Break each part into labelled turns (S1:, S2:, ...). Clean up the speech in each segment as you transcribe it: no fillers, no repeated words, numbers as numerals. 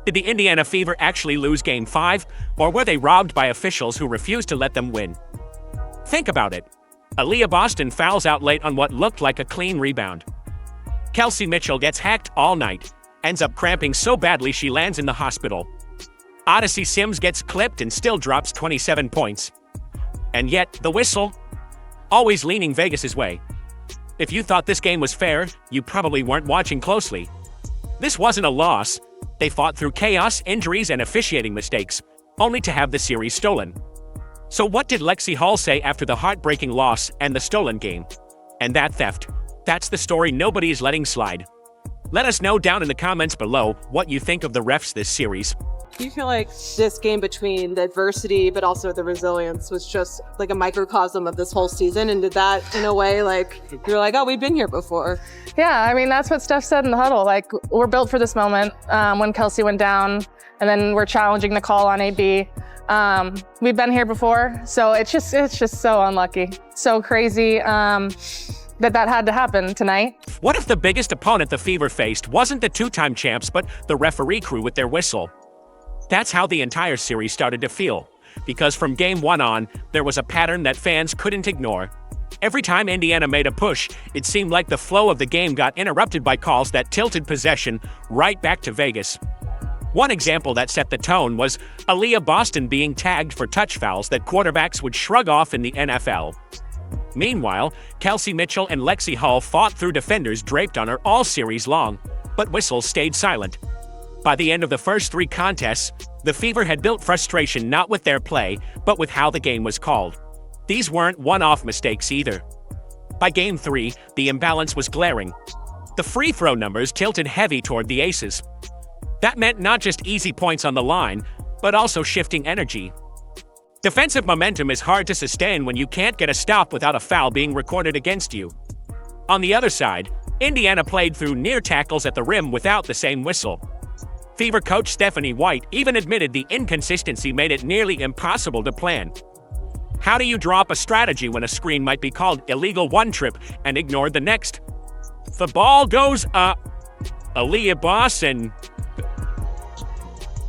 S1: Did the Indiana Fever actually lose Game 5, or were they robbed by officials who refused to let them win? Think about it. Aaliyah Boston fouls out late on what looked like a clean rebound. Kelsey Mitchell gets hacked all night, ends up cramping so badly she lands in the hospital. Odyssey Sims gets clipped and still drops 27 points. And yet, the whistle? Always leaning Vegas's way. If you thought this game was fair, you probably weren't watching closely. This wasn't a loss. They fought through chaos, injuries, and officiating mistakes, only to have the series stolen. So what did Lexie Hall say after the heartbreaking loss and the stolen game? And that theft. That's the story nobody is letting slide. Let us know down in the comments below what you think of the refs this series.
S2: Do you feel like this game, between the adversity but also the resilience, was just like a microcosm of this whole season? And did that, in a way, like, you're like, oh, we've been here before?
S3: Yeah, I mean, that's what Steph said in the huddle. Like, we're built for this moment. When Kelsey went down, and then we're challenging the call on AB. We've been here before, so it's just so unlucky, so crazy that had to happen tonight.
S1: What if the biggest opponent the Fever faced wasn't the two-time champs, but the referee crew with their whistle? That's how the entire series started to feel, because from Game 1 on, there was a pattern that fans couldn't ignore. Every time Indiana made a push, it seemed like the flow of the game got interrupted by calls that tilted possession right back to Vegas. One example that set the tone was Aaliyah Boston being tagged for touch fouls that quarterbacks would shrug off in the NFL. Meanwhile, Kelsey Mitchell and Lexie Hall fought through defenders draped on her all series long, but whistles stayed silent. By the end of the first 3 contests, the Fever had built frustration not with their play, but with how the game was called. These weren't one-off mistakes either. By Game 3, the imbalance was glaring. The free throw numbers tilted heavy toward the Aces. That meant not just easy points on the line, but also shifting energy. Defensive momentum is hard to sustain when you can't get a stop without a foul being recorded against you. On the other side, Indiana played through near tackles at the rim without the same whistle. Fever coach Stephanie White even admitted the inconsistency made it nearly impossible to plan. How do you draw up a strategy when a screen might be called illegal one trip and ignored the next? The ball goes up. Aaliyah Boston.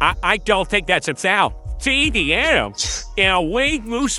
S1: I don't think that's a foul. TDM. And we lose.